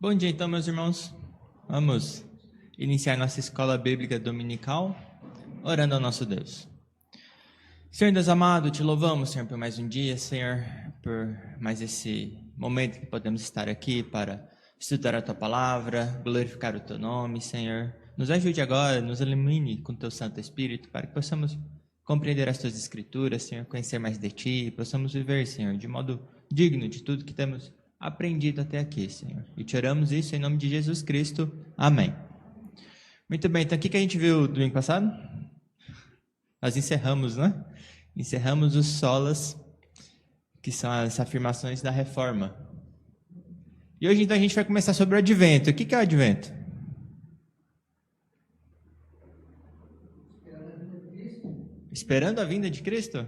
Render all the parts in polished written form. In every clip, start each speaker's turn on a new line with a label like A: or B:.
A: Bom dia, então, meus irmãos. Vamos iniciar nossa escola bíblica dominical, orando ao nosso Deus. Senhor Deus amado, te louvamos, Senhor, por mais um dia, Senhor, por mais esse momento que podemos estar aqui para estudar a Tua Palavra, glorificar o Teu nome, Senhor. Nos ajude agora, nos ilumine com Teu Santo Espírito, para que possamos compreender as Tuas Escrituras, Senhor, conhecer mais de Ti, e possamos viver, Senhor, de modo digno de tudo que temos aprendido até aqui, Senhor. E te oramos isso em nome de Jesus Cristo. Amém. Muito bem, então o que a gente viu domingo passado? Nós encerramos, né? Encerramos os solas, que são as afirmações da reforma. E hoje, então, a gente vai começar sobre o advento. O que é o advento? Esperando a vinda de Cristo?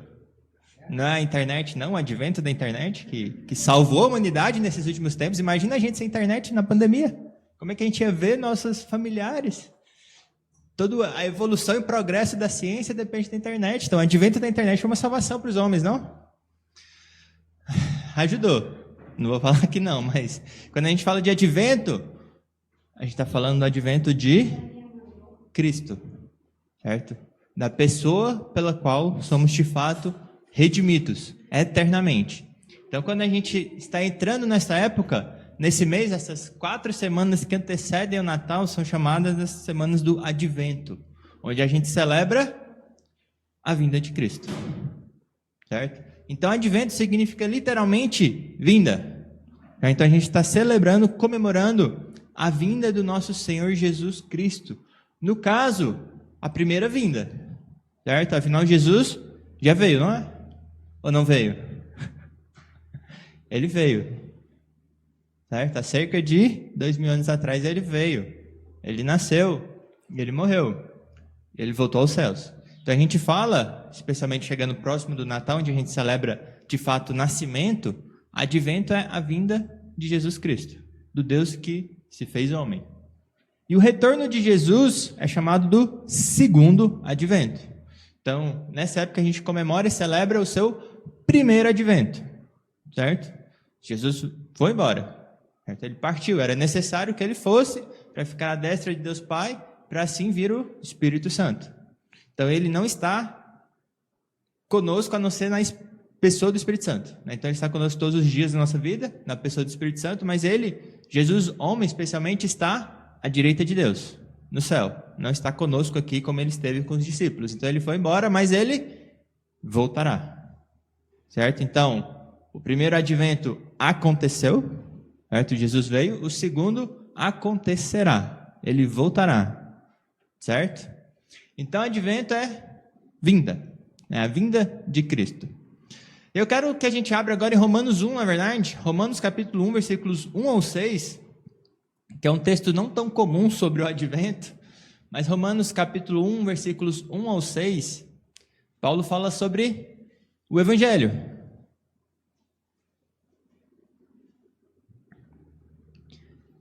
A: Não é a internet, não, o advento da internet, que salvou a humanidade nesses últimos tempos. Imagina a gente sem internet na pandemia. Como é que a gente ia ver nossos familiares? Toda a evolução e progresso da ciência depende da internet. Então, o advento da internet foi uma salvação para os homens, não? Ajudou. Não vou falar que não, mas quando a gente fala de advento, a gente está falando do advento de Cristo, certo? Da pessoa pela qual somos, de fato, redimidos eternamente. Então, quando a gente está entrando nessa época, nesse mês, essas 4 semanas que antecedem o Natal são chamadas as semanas do Advento, onde a gente celebra a vinda de Cristo, certo? Então, Advento significa literalmente vinda. Então, a gente está celebrando, comemorando a vinda do nosso Senhor Jesus Cristo. No caso, a primeira vinda, certo? Afinal, Jesus já veio, não é? Ou não veio? Ele veio. Certo? Há cerca de 2000 anos atrás ele veio. Ele nasceu. Ele morreu. Ele voltou aos céus. Então a gente fala, especialmente chegando próximo do Natal, onde a gente celebra de fato o nascimento, advento é a vinda de Jesus Cristo, do Deus que se fez homem. E o retorno de Jesus é chamado do segundo advento. Então, nessa época a gente comemora e celebra o seu primeiro advento, certo? Jesus foi embora, certo? Ele partiu, era necessário que ele fosse para ficar à destra de Deus Pai, para assim vir o Espírito Santo. Então, ele não está conosco a não ser na pessoa do Espírito Santo, né? Então, ele está conosco todos os dias da nossa vida, na pessoa do Espírito Santo, mas ele, Jesus, homem especialmente, está à direita de Deus, no céu. Não está conosco aqui como ele esteve com os discípulos. Então, ele foi embora, mas ele voltará. Certo? Então, o primeiro advento aconteceu, certo? Jesus veio. O segundo acontecerá. Ele voltará. Certo? Então, advento é vinda. É a vinda de Cristo. Eu quero que a gente abra agora em Romanos 1, na verdade. Romanos capítulo 1, versículos 1 ao 6, que é um texto não tão comum sobre o advento, mas Romanos capítulo 1, versículos 1 ao 6, Paulo fala sobre o Evangelho.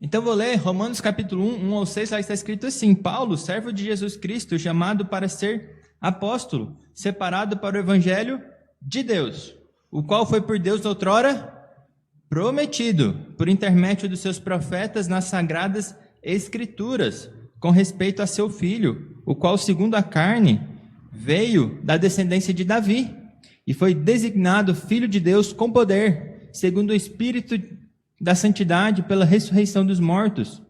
A: Então vou ler Romanos capítulo 1, 1 ao 6, lá está escrito assim: Paulo, servo de Jesus Cristo, chamado para ser apóstolo, separado para o Evangelho de Deus, o qual foi por Deus outrora prometido, por intermédio dos seus profetas nas sagradas Escrituras, com respeito a seu filho, o qual, segundo a carne, veio da descendência de Davi, e foi designado Filho de Deus com poder, segundo o Espírito da Santidade, pela ressurreição dos mortos,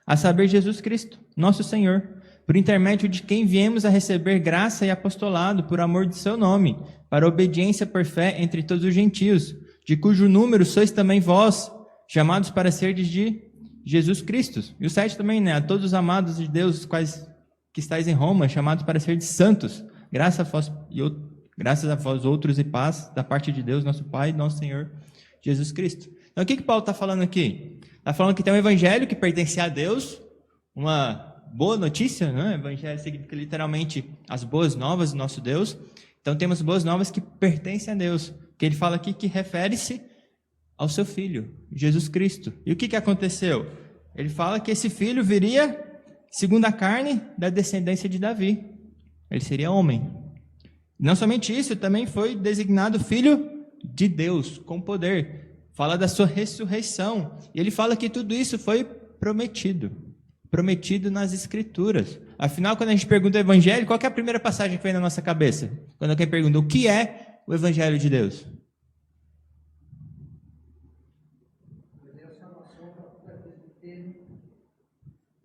A: a saber, Jesus Cristo, nosso Senhor, por intermédio de quem viemos a receber graça e apostolado por amor de seu nome, para obediência por fé entre todos os gentios, de cujo número sois também vós, chamados para serdes de Jesus Cristo. E o 7 também, né? A todos os amados de Deus, os quais que estáis em Roma, chamados para serdes santos, graças a vós outros e paz, da parte de Deus, nosso Pai e nosso Senhor Jesus Cristo. Então, o que Paulo está falando aqui? Está falando que tem um evangelho que pertence a Deus, uma boa notícia, né? Evangelho significa literalmente as boas novas do nosso Deus. Então, temos boas novas que pertencem a Deus, que ele fala aqui que refere-se ao seu Filho, Jesus Cristo. E o que aconteceu? Ele fala que esse Filho viria, segundo a carne, da descendência de Davi. Ele seria homem. Não somente isso, também foi designado Filho de Deus, com poder. fala da sua ressurreição. E ele fala que tudo isso foi prometido nas Escrituras. Afinal, quando a gente pergunta o Evangelho, qual que é a primeira passagem que vem na nossa cabeça? Quando alguém pergunta o que é o Evangelho de Deus?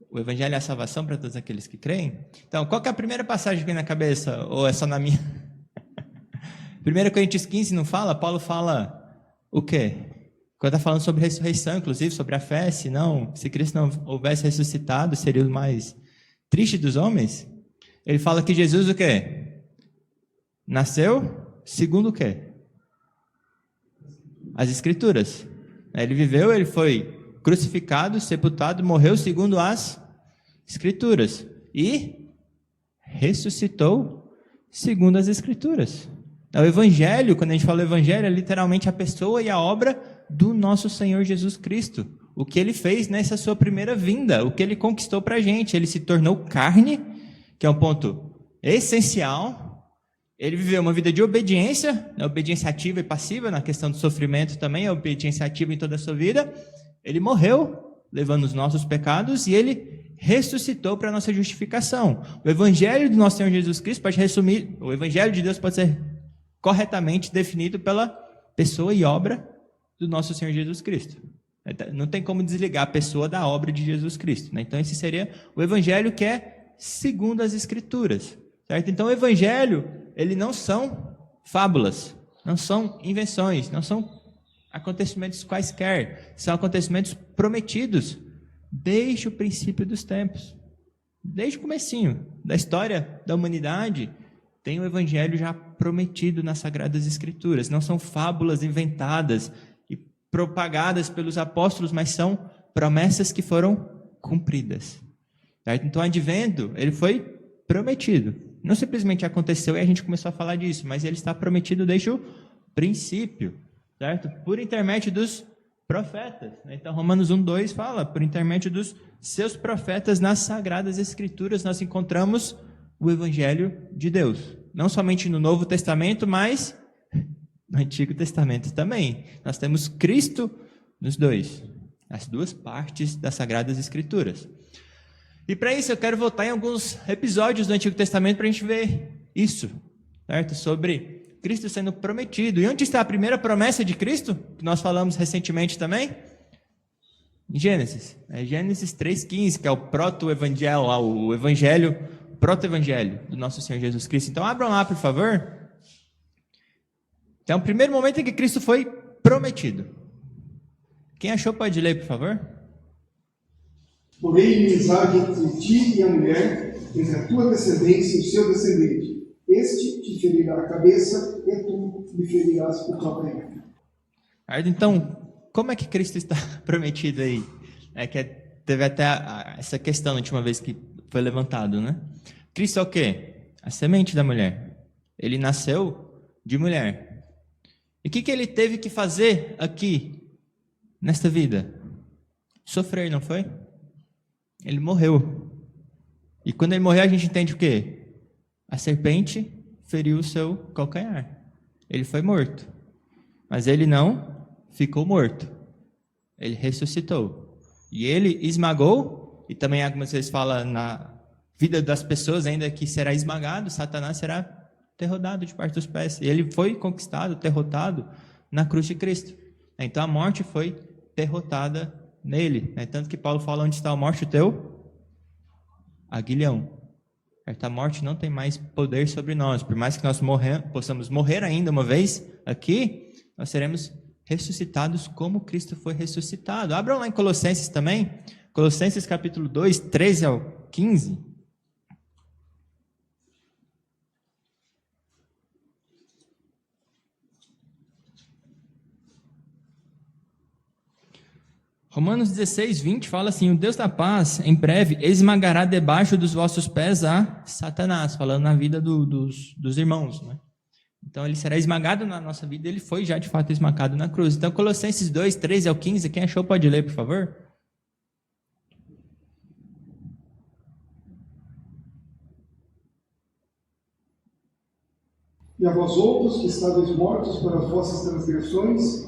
A: O Evangelho é a salvação para todos aqueles que creem? Então, qual que é a primeira passagem que vem na cabeça? Ou é só na minha? 1 Coríntios 15 não fala? Paulo fala o quê? Quando está falando sobre ressurreição, inclusive, sobre a fé, se Cristo não houvesse ressuscitado, seria o mais triste dos homens. Ele fala que Jesus o quê? Nasceu segundo o quê? As Escrituras. Ele viveu, ele foi crucificado, sepultado, morreu segundo as Escrituras. E ressuscitou segundo as Escrituras. O Evangelho, quando a gente fala Evangelho, é literalmente a pessoa e a obra do nosso Senhor Jesus Cristo. O que Ele fez nessa sua primeira vinda, o que Ele conquistou para a gente. Ele se tornou carne, que é um ponto essencial. Ele viveu uma vida de obediência, obediência ativa e passiva, na questão do sofrimento também, a obediência ativa em toda a sua vida. Ele morreu, levando os nossos pecados, e Ele ressuscitou para a nossa justificação. O Evangelho do nosso Senhor Jesus Cristo pode resumir, o Evangelho de Deus pode ser corretamente definido pela pessoa e obra do nosso Senhor Jesus Cristo. Não tem como desligar a pessoa da obra de Jesus Cristo, né? Então esse seria o Evangelho que é segundo as Escrituras, certo? Então o Evangelho, ele não são fábulas, não são invenções, não são acontecimentos quaisquer, são acontecimentos prometidos desde o princípio dos tempos, desde o comecinho da história da humanidade. Tem o Evangelho já prometido nas Sagradas Escrituras. Não são fábulas inventadas e propagadas pelos apóstolos, mas são promessas que foram cumpridas. Certo? Então, o advento, ele foi prometido. Não simplesmente aconteceu e a gente começou a falar disso, mas ele está prometido desde o princípio, certo? Por intermédio dos profetas. Então, Romanos 1:2 fala, por intermédio dos seus profetas nas Sagradas Escrituras, nós encontramos o Evangelho de Deus. Não somente no Novo Testamento, mas no Antigo Testamento também. Nós temos Cristo nos dois, as duas partes das Sagradas Escrituras. E para isso eu quero voltar em alguns episódios do Antigo Testamento para a gente ver isso, certo? Sobre Cristo sendo prometido. E onde está a primeira promessa de Cristo, que nós falamos recentemente também? Em Gênesis. É Gênesis 3:15, que é o proto-evangelho, o evangelho, proto-evangelho do nosso Senhor Jesus Cristo. Então abram lá, por favor. Então, o primeiro momento em que Cristo foi prometido. Quem achou pode ler, por favor.
B: Porém, inimizade entre ti e a mulher, entre a tua descendência e o seu descendente. Este te ferirá a cabeça e tu lhe ferirás o calcanhar.
A: Então, como é que Cristo está prometido aí? Teve até essa questão na última vez que foi levantado, né? Cristo é o quê? A semente da mulher. Ele nasceu de mulher. E o que ele teve que fazer aqui, nesta vida? Sofrer, não foi? Ele morreu. E quando ele morreu, a gente entende o quê? A serpente feriu o seu calcanhar. Ele foi morto. Mas ele não ficou morto. Ele ressuscitou. E ele esmagou, e também algumas vezes fala na vida das pessoas ainda que será esmagado, Satanás será derrotado debaixo dos pés. E ele foi conquistado, derrotado na cruz de Cristo. Então a morte foi derrotada nele. Tanto que Paulo fala, onde está a morte, o teu aguilhão. A morte não tem mais poder sobre nós. Por mais que nós possamos morrer ainda uma vez aqui, nós seremos ressuscitados como Cristo foi ressuscitado. Abram lá em Colossenses também. Colossenses capítulo 2, 13 ao 15. Romanos 16, 20 fala assim: o Deus da paz, em breve, esmagará debaixo dos vossos pés a Satanás, falando na vida dos irmãos, né? Então ele será esmagado na nossa vida, ele foi já de fato esmagado na cruz. Então Colossenses 2, 13 ao 15, quem achou pode ler, por favor.
B: E a vós outros que estáveis mortos para as vossas transgressões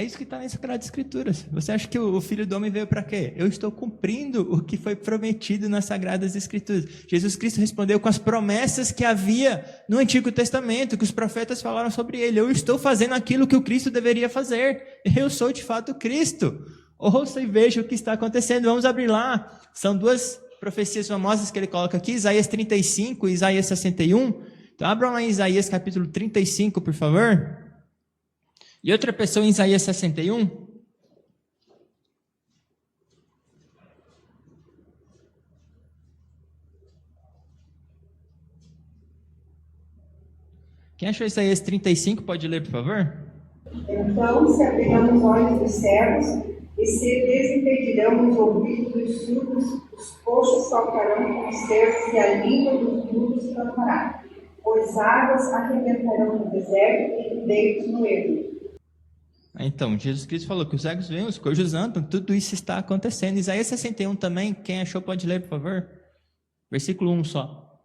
A: É isso que está nas Sagradas Escrituras. Você acha que o Filho do Homem veio para quê? Eu estou cumprindo o que foi prometido nas Sagradas Escrituras. Jesus Cristo respondeu com as promessas que havia no Antigo Testamento, que os profetas falaram sobre ele. Eu estou fazendo aquilo que o Cristo deveria fazer. Eu sou de fato Cristo. Ouça e veja o que está acontecendo. Vamos abrir lá. São duas profecias famosas que ele coloca aqui, Isaías 35 e Isaías 61. Então abram lá em Isaías capítulo 35, por favor. E outra pessoa em Isaías 61. Quem achou Isaías 35 pode ler, por favor?
C: Então se abrirão os olhos dos cegos e se desimpedirão os ouvidos dos surdos, os coxos saltarão como cercos e a língua dos mudos cantará. Pois águas arrebentarão no deserto e ribeiros no ermo.
A: Então, Jesus Cristo falou que os cegos veem, os coxos andam, tudo isso está acontecendo. Isaías 61 também, quem achou pode ler, por favor. Versículo 1 só.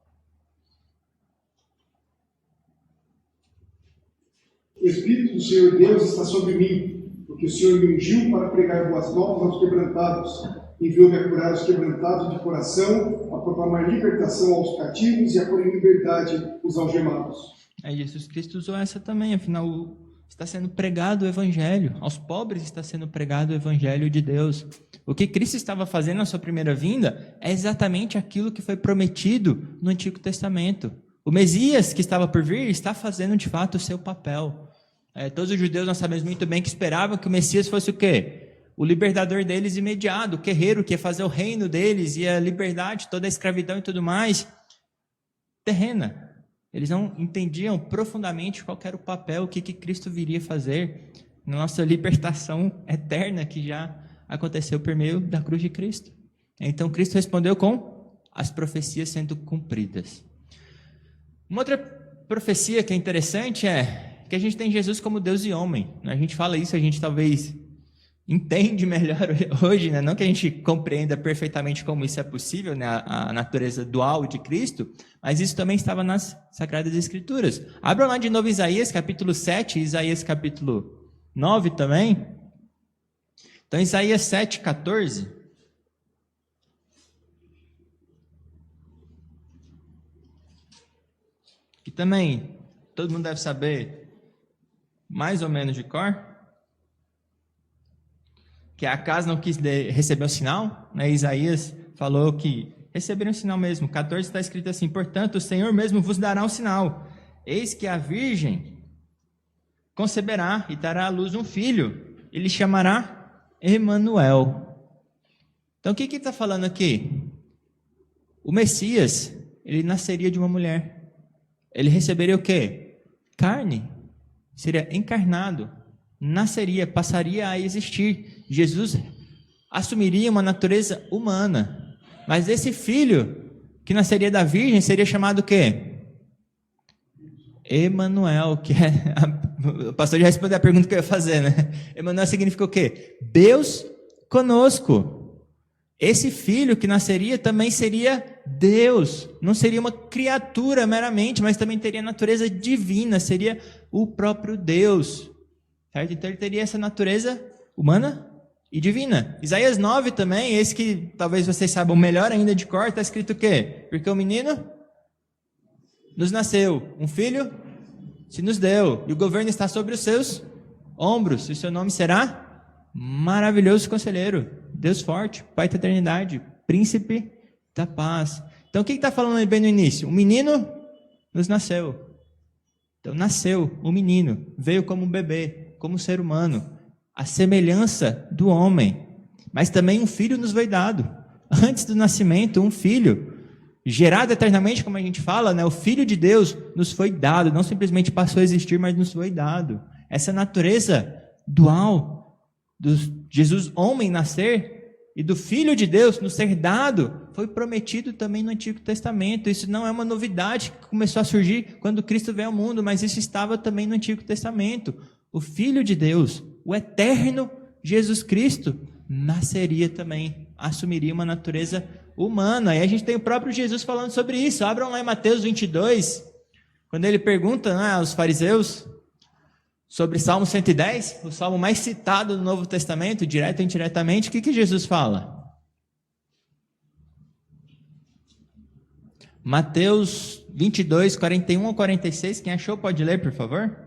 B: O Espírito do Senhor Deus está sobre mim, porque o Senhor me ungiu para pregar boas novas aos quebrantados. Enviou-me a curar os quebrantados de coração, a proclamar libertação aos cativos e a pôr em liberdade os algemados.
A: Jesus Cristo usou essa também, afinal está sendo pregado o Evangelho, aos pobres está sendo pregado o Evangelho de Deus. O que Cristo estava fazendo na sua primeira vinda é exatamente aquilo que foi prometido no Antigo Testamento. O Messias que estava por vir está fazendo de fato o seu papel. Todos os judeus nós sabemos muito bem que esperavam que o Messias fosse o quê? O libertador deles imediato, o guerreiro que ia fazer o reino deles e a liberdade, toda a escravidão e tudo mais, terrena. Eles não entendiam profundamente qual era o papel, o que Cristo viria fazer na nossa libertação eterna que já aconteceu por meio da cruz de Cristo. Então Cristo respondeu com as profecias sendo cumpridas. Uma outra profecia que é interessante é que a gente tem Jesus como Deus e homem. A gente fala isso, a gente talvez entende melhor hoje, né? Não que a gente compreenda perfeitamente como isso é possível, né? A natureza dual de Cristo, mas isso também estava nas Sagradas Escrituras. Abram lá de novo Isaías capítulo 7, Isaías capítulo 9 também. Então Isaías 7, 14. Que também todo mundo deve saber mais ou menos de cor. Que Acaz não quis receber o sinal, né? Isaías falou que receberam o sinal mesmo. 14 está escrito assim: portanto, o Senhor mesmo vos dará um sinal. Eis que a virgem conceberá e dará à luz um filho, e lhe chamará Emanuel. Então, o que está falando aqui? O Messias, ele nasceria de uma mulher. Ele receberia o quê? Carne. Seria encarnado. Nasceria, passaria a existir. Jesus assumiria uma natureza humana. Mas esse filho que nasceria da virgem seria chamado o quê? Emanuel, que é... O pastor já respondeu a pergunta que eu ia fazer, né? Emanuel significa o quê? Deus conosco. Esse filho que nasceria também seria Deus. Não seria uma criatura meramente, mas também teria natureza divina. Seria o próprio Deus. Certo? Então ele teria essa natureza humana e divina. Isaías 9 também, esse que talvez vocês saibam melhor ainda de cor, está escrito o quê? Porque o menino nos nasceu, um filho se nos deu, e o governo está sobre os seus ombros, e o seu nome será Maravilhoso Conselheiro, Deus Forte, Pai da Eternidade, Príncipe da Paz. Então o que está falando aí bem no início? Um menino nos nasceu. Então nasceu um menino, veio como um bebê, como ser humano, a semelhança do homem, mas também um filho nos foi dado. Antes do nascimento, um filho, gerado eternamente, como a gente fala, né? O Filho de Deus nos foi dado, não simplesmente passou a existir, mas nos foi dado. Essa natureza dual do Jesus homem nascer e do Filho de Deus nos ser dado, foi prometido também no Antigo Testamento. Isso não é uma novidade que começou a surgir quando Cristo veio ao mundo, mas isso estava também no Antigo Testamento. O Filho de Deus, o eterno Jesus Cristo, nasceria também, assumiria uma natureza humana. E a gente tem o próprio Jesus falando sobre isso. Abram lá em Mateus 22, quando ele pergunta, né, aos fariseus, sobre Salmo 110, o salmo mais citado no Novo Testamento, direto ou indiretamente, o que Jesus fala? Mateus 22, 41 ao 46, quem achou pode ler, por favor?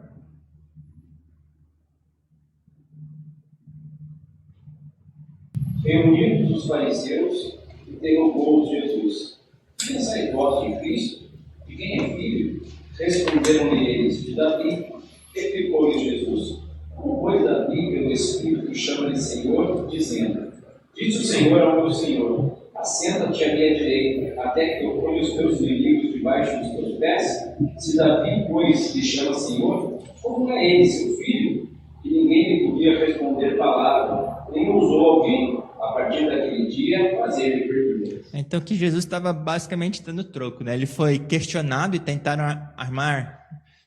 D: Reunidos os fariseus, interrogou-os Jesus: Pensai vós de Cristo? De quem é filho? Responderam-lhe eles: de Davi. Replicou-lhes Jesus: Como pois Davi, pelo Espírito, chama-lhe Senhor, dizendo: Disse o Senhor ao meu Senhor: Assenta-te à minha direita, até que eu ponha os teus inimigos debaixo dos teus pés? Se Davi, pois, lhe chama Senhor, como é ele seu filho? E ninguém lhe podia responder palavra, nem ousou alguém, a partir daquele dia, fazer-lhe perguntas.
A: Então que Jesus estava basicamente dando troco, né? Ele foi questionado e tentaram armar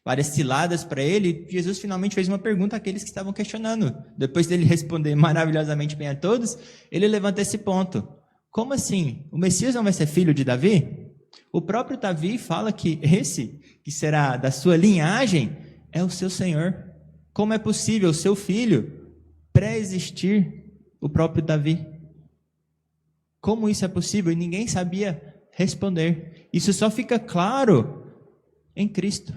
A: várias ciladas para ele. E Jesus finalmente fez uma pergunta àqueles que estavam questionando. Depois dele responder maravilhosamente bem a todos, ele levanta esse ponto. Como assim? O Messias não vai ser filho de Davi? O próprio Davi fala que esse, que será da sua linhagem, é o seu Senhor. Como é possível o seu filho pré-existir o próprio Davi? Como isso é possível? E ninguém sabia responder. Isso só fica claro em Cristo.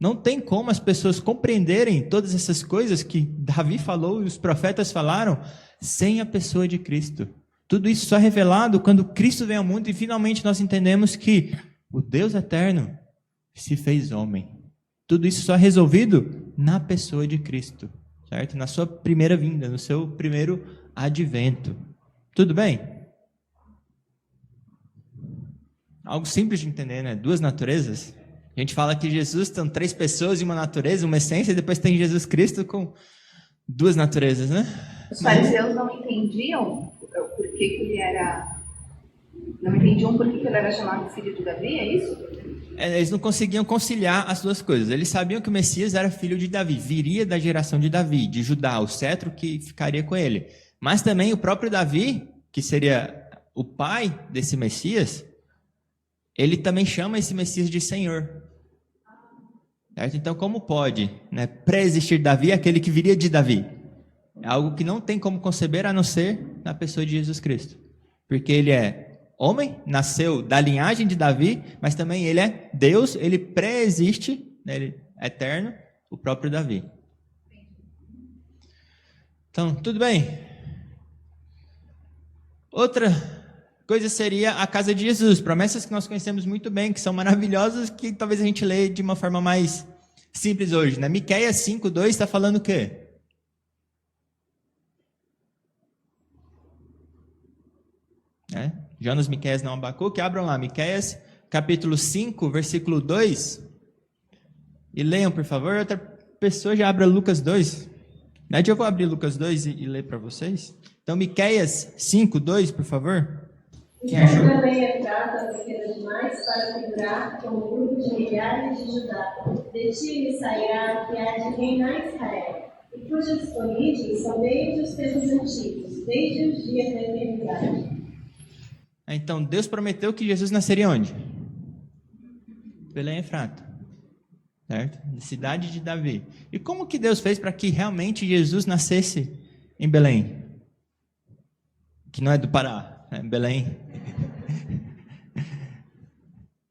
A: Não tem como as pessoas compreenderem todas essas coisas que Davi falou e os profetas falaram sem a pessoa de Cristo. Tudo isso só é revelado quando Cristo vem ao mundo e finalmente nós entendemos que o Deus eterno se fez homem. Tudo isso só é resolvido na pessoa de Cristo, certo? Na sua primeira vinda, no seu primeiro advento. Tudo bem? Algo simples de entender, né? Duas naturezas. A gente fala que Jesus tem três pessoas e uma natureza, uma essência, e depois tem Jesus Cristo com duas naturezas, né?
E: Os fariseus não entendiam por que ele era... Não entendiam por que ele era chamado filho de Davi, é isso?
A: Eles não conseguiam conciliar as duas coisas. Eles sabiam que o Messias era filho de Davi, viria da geração de Davi, de Judá, o cetro que ficaria com ele. Mas também o próprio Davi, que seria o pai desse Messias, ele também chama esse Messias de Senhor. Certo? Então, como pode, né, pré-existir Davi, aquele que viria de Davi? É algo que não tem como conceber a não ser na pessoa de Jesus Cristo. Porque ele é homem, nasceu da linhagem de Davi, mas também ele é Deus, ele pré-existe, né, ele é eterno, o próprio Davi. Então, tudo bem. Outra coisa seria a casa de Jesus, promessas que nós conhecemos muito bem, que são maravilhosas, que talvez a gente leia de uma forma mais simples hoje, né? Miqueias 5:2 está falando o quê? Jonas, Miqueias, não Abacuque, abram lá, Miqueias, capítulo 5, versículo 2, e leiam, por favor. Outra pessoa já abra Lucas 2, eu vou abrir Lucas 2 e ler para vocês. Então, Miqueias 5:2, por favor. Quem achou?
F: Belém é prata pequena demais para figurar com um grupo de milhares de Judá. De ti me sairá que há de reinar Israel, e cujas origens são desde os tempos antigos, desde os dias da eternidade.
A: Então, Deus prometeu que Jesus nasceria onde? Belém Efrata, certo? Cidade de Davi. E como que Deus fez para que realmente Jesus nascesse em Belém? Que não é do Pará, é Belém.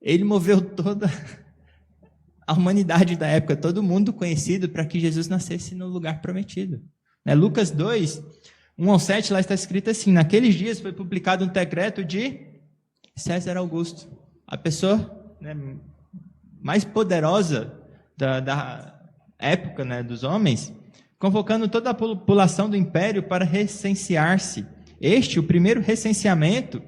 A: Ele moveu toda a humanidade da época, todo mundo conhecido, para que Jesus nascesse no lugar prometido. Lucas 2, 1-7, lá está escrito assim: naqueles dias foi publicado um decreto de César Augusto, a pessoa, mais poderosa da época, dos homens, convocando toda a população do império para recensear-se. O primeiro recenseamento,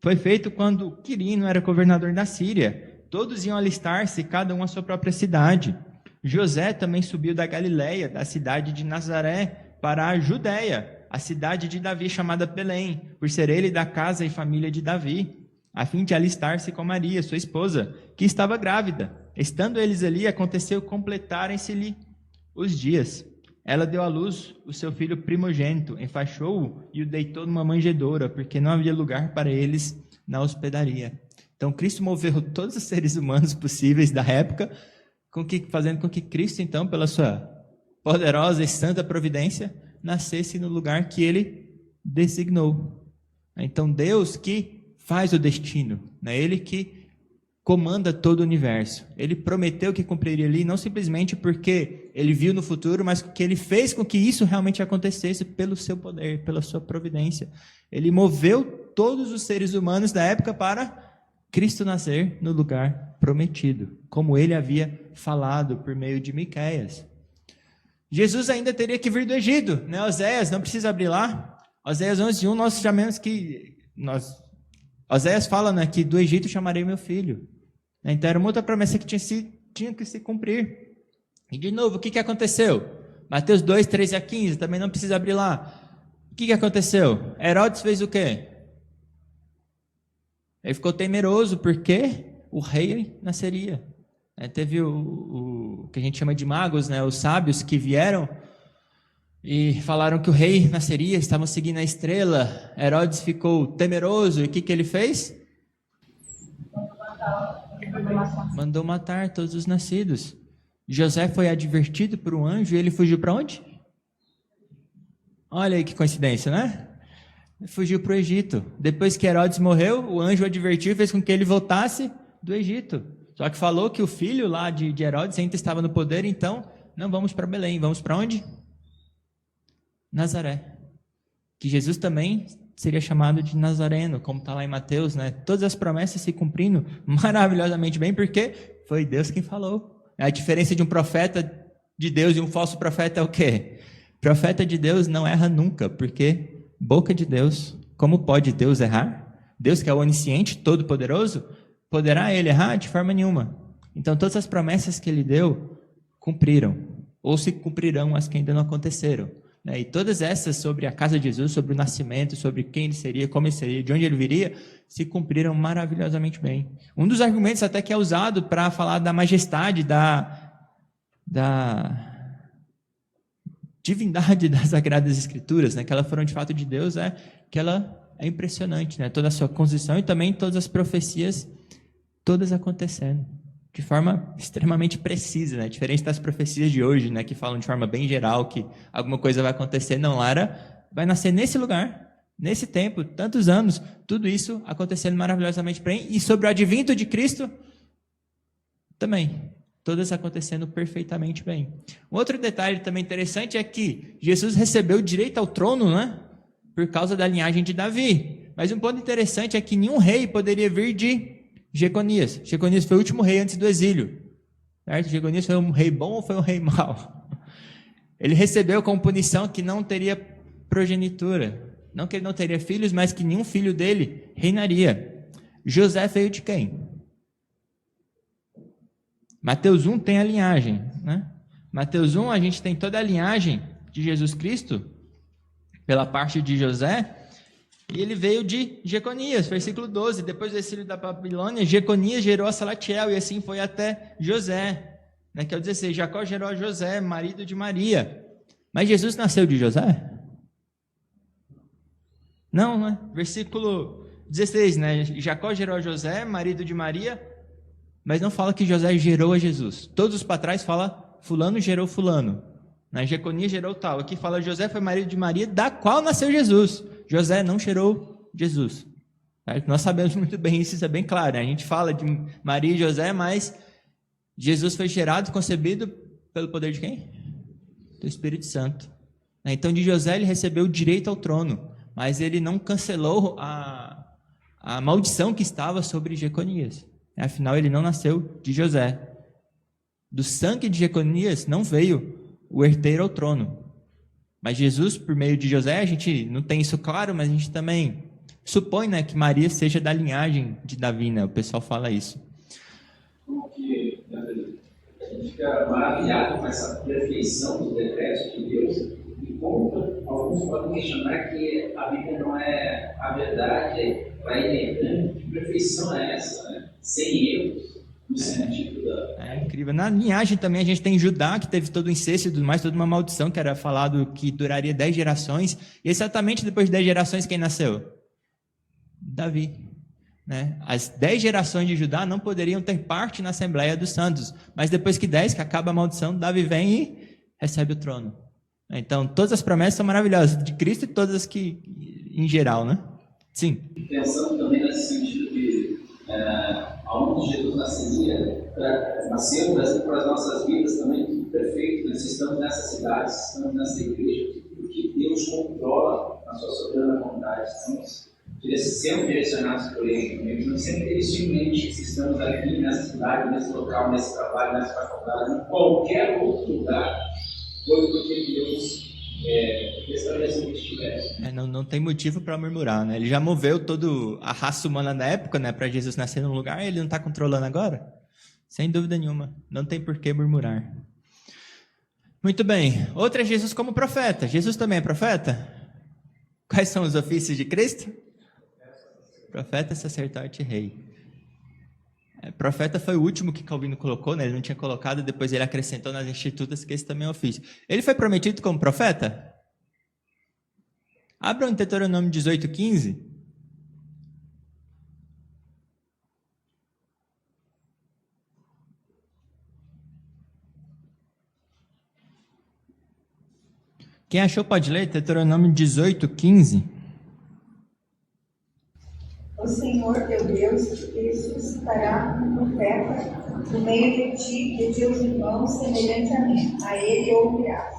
A: foi feito quando Quirino era governador da Síria. Todos iam alistar-se, cada um à sua própria cidade. José também subiu da Galileia, da cidade de Nazaré, para a Judéia, a cidade de Davi, chamada Belém, por ser ele da casa e família de Davi, a fim de alistar-se com Maria, sua esposa, que estava grávida. Estando eles ali, aconteceu completarem-se-lhe os dias. Ela deu à luz o seu filho primogênito, enfaixou-o e o deitou numa manjedoura, porque não havia lugar para eles na hospedaria. Então, Cristo moveu todos os seres humanos possíveis da época, fazendo com que Cristo, então, pela sua poderosa e santa providência, nascesse no lugar que ele designou. Então, Deus que faz o destino, né? Ele que comanda todo o universo. Ele prometeu que cumpriria ali, não simplesmente porque ele viu no futuro, mas que ele fez com que isso realmente acontecesse pelo seu poder, pela sua providência. Ele moveu todos os seres humanos da época para Cristo nascer no lugar prometido, como ele havia falado por meio de Miqueias. Jesus ainda teria que vir do Egito, né? Oséias, não precisa abrir lá. Oséias 11:1, nós chamamos que... Oséias fala, né, que do Egito chamarei meu filho. Então era uma outra promessa que tinha que se cumprir. E de novo, o que aconteceu? Mateus 2, 13 a 15, também não precisa abrir lá. O que aconteceu? Herodes fez o quê? Ele ficou temeroso porque o rei nasceria. Teve o que a gente chama de magos, né, os sábios que vieram e falaram que o rei nasceria, estavam seguindo a estrela. Herodes ficou temeroso e o que ele fez? Mandou matar todos os nascidos. José foi advertido por um anjo e ele fugiu para onde? Olha aí que coincidência, né? Fugiu para o Egito. Depois que Herodes morreu, o anjo o advertiu e fez com que ele voltasse do Egito. Só que falou que o filho lá de Herodes ainda estava no poder, então não vamos para Belém, vamos para onde? Nazaré. Que Jesus também seria chamado de Nazareno, como está lá em Mateus, né? Todas as promessas se cumprindo maravilhosamente bem, porque foi Deus quem falou. A diferença de um profeta de Deus e um falso profeta é o quê? Profeta de Deus não erra nunca, porque boca de Deus, como pode Deus errar? Deus que é onisciente, todo-poderoso, poderá ele errar? De forma nenhuma. Então todas as promessas que ele deu, cumpriram, ou se cumprirão as que ainda não aconteceram. E todas essas sobre a casa de Jesus, sobre o nascimento, sobre quem ele seria, como ele seria, de onde ele viria, se cumpriram maravilhosamente bem. Um dos argumentos até que é usado para falar da majestade, da divindade das Sagradas Escrituras, né, que elas foram de fato de Deus, que ela é impressionante, né, toda a sua construção e também todas as profecias, todas acontecendo de forma extremamente precisa, né? Diferente das profecias de hoje, né? Que falam de forma bem geral que alguma coisa vai acontecer. Não, Lara vai nascer nesse lugar, nesse tempo, tantos anos, tudo isso acontecendo maravilhosamente bem. E sobre o advento de Cristo, também, todas acontecendo perfeitamente bem. Um outro detalhe também interessante é que Jesus recebeu direito ao trono, né? Por causa da linhagem de Davi. Mas um ponto interessante é que nenhum rei poderia vir de Jeconias. Jeconias foi o último rei antes do exílio. Certo? Jeconias foi um rei bom ou foi um rei mau? Ele recebeu como punição que não teria progenitura. Não que ele não teria filhos, mas que nenhum filho dele reinaria. José veio de quem? Mateus 1 tem a linhagem, né? Mateus 1 a gente tem toda a linhagem de Jesus Cristo pela parte de José. E ele veio de Jeconias, versículo 12. Depois do exílio da Babilônia, Jeconias gerou a Salatiel, e assim foi até José. Quer dizer, Jacó gerou a José, marido de Maria. Mas Jesus nasceu de José? Não, né? Versículo 16, né? Jacó gerou a José, marido de Maria, mas não fala que José gerou a Jesus. Todos os para trás fala fulano gerou fulano. Jeconias gerou tal. Aqui fala José foi marido de Maria, da qual nasceu Jesus. José não gerou Jesus. Nós sabemos muito bem isso é bem claro. A gente fala de Maria e José, mas Jesus foi gerado, concebido pelo poder de quem? Do Espírito Santo. Então de José ele recebeu o direito ao trono, mas ele não cancelou a maldição que estava sobre Jeconias. Afinal, ele não nasceu de José. Do sangue de Jeconias não veio o herdeiro ao trono. Mas Jesus, por meio de José, a gente não tem isso claro, mas a gente também supõe, né, que Maria seja da linhagem de Davi, né? O pessoal fala isso.
D: Porque a gente fica maravilhado com essa perfeição dos decretos de Deus e como alguns podem questionar que a Bíblia não é a verdade, vai inventando. Que perfeição é essa, né? Sem erros. No sentido da...
A: É incrível. Na linhagem também a gente tem Judá, que teve todo o incesto e tudo mais, toda uma maldição que era falado que duraria 10 gerações. E exatamente depois de 10 gerações, quem nasceu? Davi. As 10 gerações de Judá não poderiam ter parte na Assembleia dos Santos. Mas depois que 10, que acaba a maldição, Davi vem e recebe o trono. Então, todas as promessas são maravilhosas, de Cristo e todas as que, em geral, né? Sim.
D: Pensando também nesse sentido de aonde Jesus nasceu para as nossas vidas também, tudo perfeito, né? Se estamos nessa cidade, se estamos nessa igreja, porque Deus controla a sua soberana vontade, estamos sendo direcionados por Ele, não sempre ter isso em mente, se estamos aqui nessa cidade, nesse local, nesse trabalho, nessa faculdade, em qualquer outro lugar, foi porque Deus estabeleceu que estivesse.
A: Não tem motivo para murmurar, né? Ele já moveu toda a raça humana na época, né, para Jesus nascer num lugar, ele não está controlando agora? Sem dúvida nenhuma. Não tem por que murmurar. Muito bem. Outra é Jesus como profeta. Jesus também é profeta? Quais são os ofícios de Cristo? Profeta, sacerdote e rei. Profeta foi o último que Calvino colocou, né? Ele não tinha colocado, depois ele acrescentou nas institutas que esse também é ofício. Ele foi prometido como profeta? Abra o Deuteronômio 18:15. Quem achou pode ler, Deuteronômio 18:15.
C: O Senhor teu Deus te suscitará um profeta no meio de ti e de teus irmãos semelhante a mim. A ele ouvirás.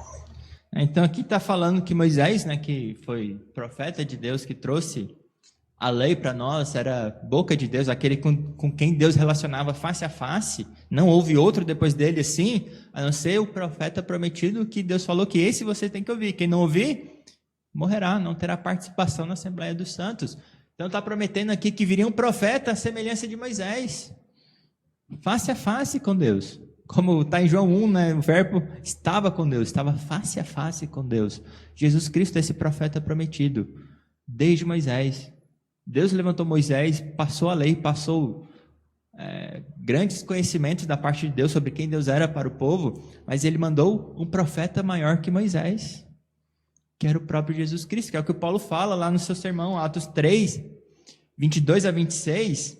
A: Então aqui está falando que Moisés, né, que foi profeta de Deus, que trouxe a lei para nós, era boca de Deus, aquele com quem Deus relacionava face a face. Não houve outro depois dele assim, a não ser o profeta prometido, que Deus falou que esse você tem que ouvir. Quem não ouvir, morrerá, não terá participação na Assembleia dos Santos. Então está prometendo aqui que viria um profeta à semelhança de Moisés, face a face com Deus. Como está em João 1, né, o verbo estava com Deus, estava face a face com Deus. Jesus Cristo é esse profeta prometido, desde Moisés. Deus levantou Moisés, passou a lei, passou grandes conhecimentos da parte de Deus sobre quem Deus era para o povo, mas ele mandou um profeta maior que Moisés, que era o próprio Jesus Cristo, que é o que o Paulo fala lá no seu sermão, Atos 3, 22 a 26,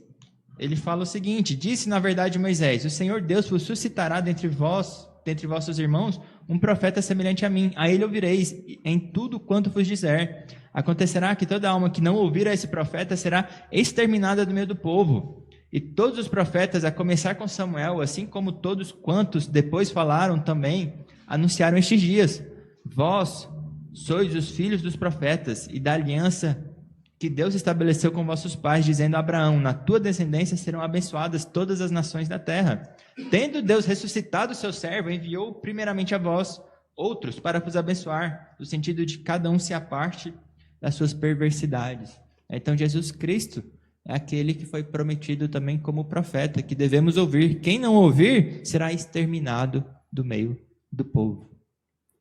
A: ele fala o seguinte: disse na verdade Moisés, o Senhor Deus vos suscitará dentre vossos irmãos, um profeta semelhante a mim, a ele ouvireis em tudo quanto vos disser. Acontecerá que toda alma que não ouvir a esse profeta será exterminada do meio do povo. E todos os profetas, a começar com Samuel, assim como todos quantos depois falaram também, anunciaram estes dias: vós sois os filhos dos profetas e da aliança que Deus estabeleceu com vossos pais, dizendo a Abraão: na tua descendência serão abençoadas todas as nações da terra. Tendo Deus ressuscitado o seu servo, enviou primeiramente a vós outros para vos abençoar, no sentido de cada um se aparte das suas perversidades. Então Jesus Cristo é aquele que foi prometido também como profeta, que devemos ouvir. Quem não ouvir será exterminado do meio do povo.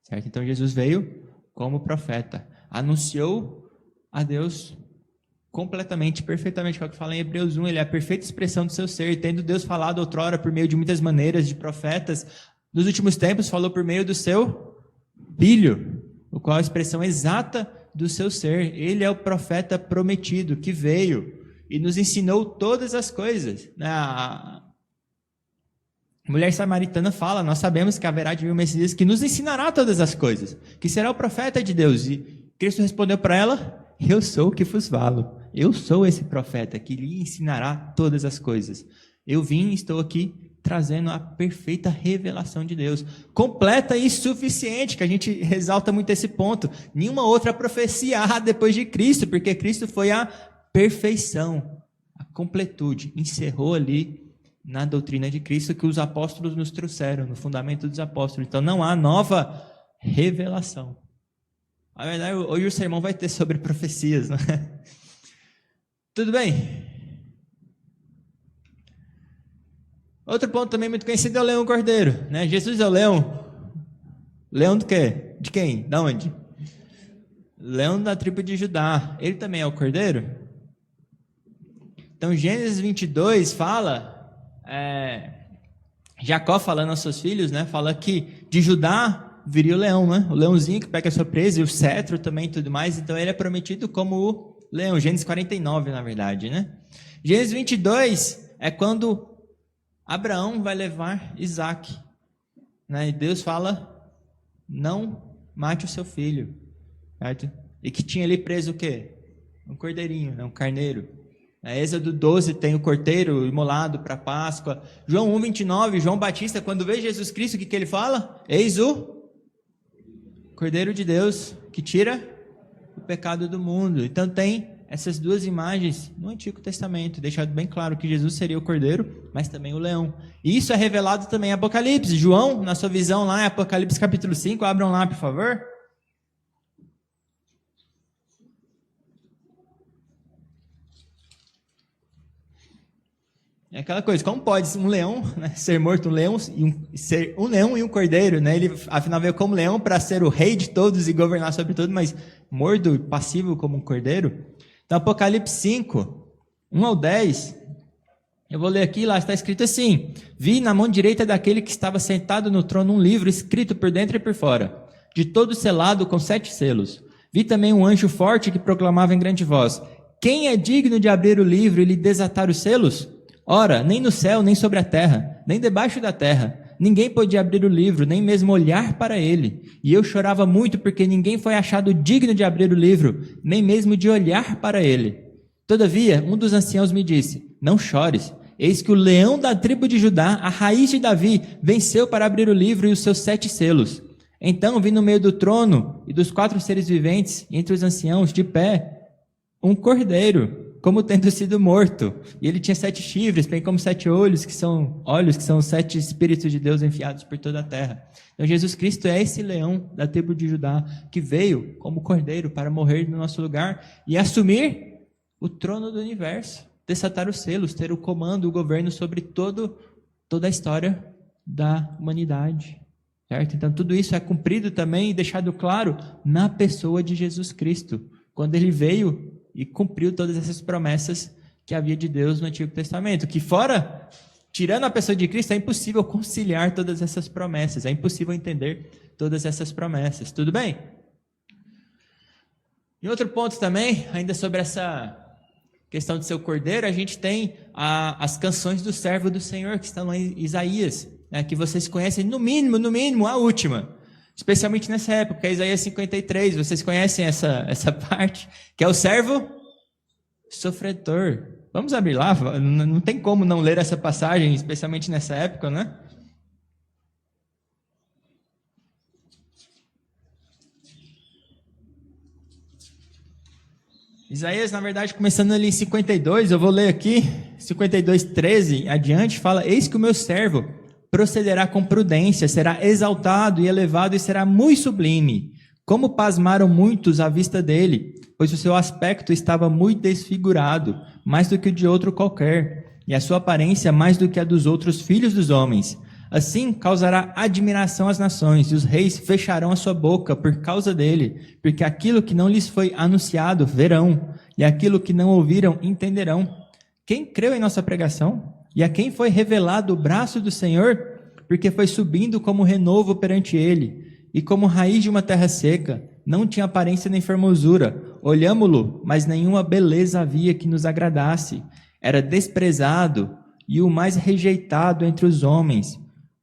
A: Certo? Então Jesus veio como profeta, anunciou a Deus completamente, perfeitamente, que é o que fala em Hebreus 1, ele é a perfeita expressão do seu ser, tendo Deus falado outrora por meio de muitas maneiras de profetas, nos últimos tempos falou por meio do seu Filho, o qual é a expressão exata do seu ser. Ele é o profeta prometido que veio e nos ensinou todas as coisas. A mulher samaritana fala: nós sabemos que haverá de vir o Messias que nos ensinará todas as coisas, que será o profeta de Deus. E Cristo respondeu para ela: eu sou o que vos falo, eu sou esse profeta que lhe ensinará todas as coisas. Eu vim e estou aqui trazendo a perfeita revelação de Deus, completa e suficiente, que a gente exalta muito esse ponto. Nenhuma outra profecia há depois de Cristo, porque Cristo foi a perfeição, a completude, encerrou ali na doutrina de Cristo que os apóstolos nos trouxeram, no fundamento dos apóstolos. Então não há nova revelação. Na verdade, hoje o sermão vai ter sobre profecias, não é? Tudo bem? Outro ponto também muito conhecido é o leão cordeiro, né? Jesus é o leão. Leão do quê? De quem? Da onde? Leão da tribo de Judá. Ele também é o cordeiro? Então, Gênesis 22 fala, Jacó falando aos seus filhos, né? Fala que de Judá viria o leão, né? O leãozinho que pega a sua presa, e o cetro também e tudo mais. Então, ele é prometido como o leão. Gênesis 49, na verdade, né? Gênesis 22 é quando Abraão vai levar Isaac, né? E Deus fala não mate o seu filho, certo? E que tinha ali preso o quê? Um cordeirinho, né? Um carneiro. Na Êxodo 12 tem o cordeiro imolado para Páscoa. João 1,29, João Batista, quando vê Jesus Cristo, o que ele fala? Eis o Cordeiro de Deus que tira o pecado do mundo. Então tem essas duas imagens no Antigo Testamento, deixado bem claro que Jesus seria o cordeiro, mas também o leão. E isso é revelado também em Apocalipse. João, na sua visão lá, em Apocalipse capítulo 5, abram lá, por favor. É aquela coisa, como pode um leão, né, ser morto um leão, ser um leão e um cordeiro, né? Ele afinal veio como leão para ser o rei de todos e governar sobre tudo, mas morto e passivo como um cordeiro. Então, Apocalipse 5, 1 ao 10, eu vou ler aqui, lá está escrito assim: vi na mão direita daquele que estava sentado no trono um livro escrito por dentro e por fora, de todo selado com 7 selos. Vi também um anjo forte que proclamava em grande voz: quem é digno de abrir o livro e lhe desatar os selos? Ora, nem no céu, nem sobre a terra, nem debaixo da terra, ninguém podia abrir o livro, nem mesmo olhar para ele. E eu chorava muito, porque ninguém foi achado digno de abrir o livro, nem mesmo de olhar para ele. Todavia, um dos anciãos me disse: não chores, eis que o leão da tribo de Judá, a raiz de Davi, venceu para abrir o livro e os seus 7 selos. Então vi no meio do trono e dos 4 seres viventes, entre os anciãos, de pé, um cordeiro, como tendo sido morto, e ele tinha 7 chifres, bem como 7 olhos, que são 7 Espíritos de Deus enfiados por toda a terra. Então Jesus Cristo é esse leão da tribo de Judá, que veio como cordeiro para morrer no nosso lugar e assumir o trono do universo, desatar os selos, ter o comando, o governo sobre toda a história da humanidade. Certo? Então tudo isso é cumprido também e deixado claro na pessoa de Jesus Cristo, quando ele veio e cumpriu todas essas promessas que havia de Deus no Antigo Testamento. Que fora, tirando a pessoa de Cristo, é impossível conciliar todas essas promessas. É impossível entender todas essas promessas. Tudo bem? E outro ponto também, ainda sobre essa questão de ser o cordeiro, a gente tem as canções do servo do Senhor, que estão lá em Isaías, né, que vocês conhecem, no mínimo, a última. Especialmente nessa época, Isaías 53, vocês conhecem essa parte, que é o servo sofredor. Vamos abrir lá, não tem como não ler essa passagem, especialmente nessa época, né? Isaías, na verdade, começando ali em 52, eu vou ler aqui, 52:13 adiante, fala: eis que o meu servo procederá com prudência, será exaltado e elevado e será muito sublime. Como pasmaram muitos à vista dele, pois o seu aspecto estava muito desfigurado, mais do que o de outro qualquer, e a sua aparência mais do que a dos outros filhos dos homens. Assim causará admiração às nações, e os reis fecharão a sua boca por causa dele, porque aquilo que não lhes foi anunciado verão, e aquilo que não ouviram entenderão. Quem creu em nossa pregação? E a quem foi revelado o braço do Senhor? Porque foi subindo como renovo perante ele, e como raiz de uma terra seca, não tinha aparência nem formosura. Olhámo-lo, mas nenhuma beleza havia que nos agradasse. Era desprezado e o mais rejeitado entre os homens,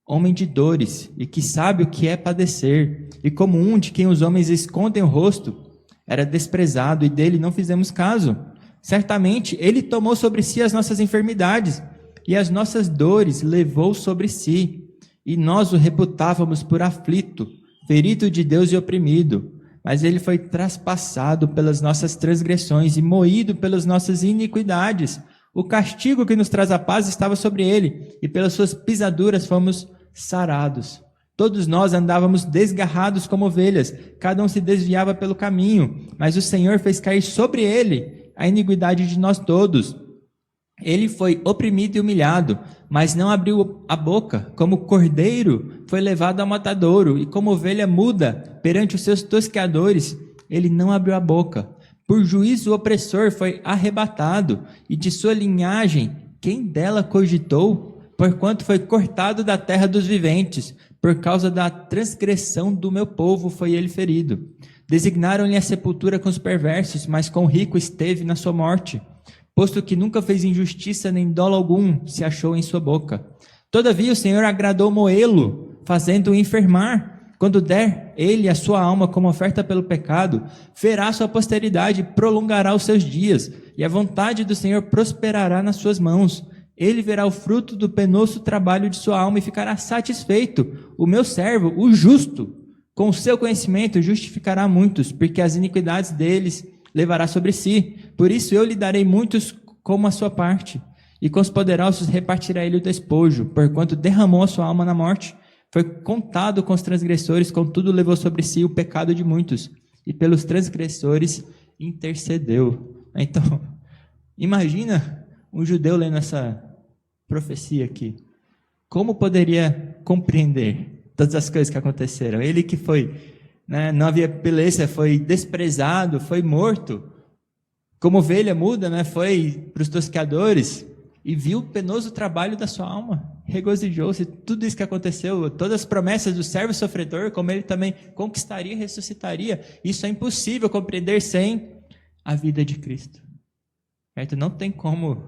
A: homem de dores, e que sabe o que é padecer. E como um de quem os homens escondem o rosto, era desprezado, e dele não fizemos caso. Certamente ele tomou sobre si as nossas enfermidades, e as nossas dores levou sobre si, e nós o reputávamos por aflito, ferido de Deus e oprimido. Mas ele foi traspassado pelas nossas transgressões e moído pelas nossas iniquidades. O castigo que nos traz a paz estava sobre ele, e pelas suas pisaduras fomos sarados. Todos nós andávamos desgarrados como ovelhas, cada um se desviava pelo caminho, mas o Senhor fez cair sobre ele a iniquidade de nós todos. Ele foi oprimido e humilhado, mas não abriu a boca. Como cordeiro foi levado ao matadouro, e como ovelha muda perante os seus tosqueadores, ele não abriu a boca. Por juízo o opressor foi arrebatado, e de sua linhagem quem dela cogitou? Porquanto foi cortado da terra dos viventes, por causa da transgressão do meu povo foi ele ferido. Designaram-lhe a sepultura com os perversos, mas com o rico esteve na sua morte, posto que nunca fez injustiça nem dolo algum se achou em sua boca. Todavia o Senhor agradou moê-lo, fazendo-o enfermar. Quando der ele a sua alma como oferta pelo pecado, verá sua posteridade, prolongará os seus dias, e a vontade do Senhor prosperará nas suas mãos. Ele verá o fruto do penoso trabalho de sua alma e ficará satisfeito. O meu servo, o justo, com o seu conhecimento justificará muitos, porque as iniquidades deles levará sobre si. Por isso eu lhe darei muitos como a sua parte, e com os poderosos repartirá ele o despojo, porquanto derramou a sua alma na morte. Foi contado com os transgressores, contudo levou sobre si o pecado de muitos, e pelos transgressores intercedeu. Então, imagina um judeu lendo essa profecia aqui. Como poderia compreender todas as coisas que aconteceram? Ele que foi, não havia beleza, foi desprezado, foi morto, como ovelha muda, foi para os tosqueadores, e viu o penoso trabalho da sua alma, regozijou-se, tudo isso que aconteceu, todas as promessas do servo sofredor, como ele também conquistaria e ressuscitaria. Isso é impossível compreender sem a vida de Cristo. Certo? Não tem como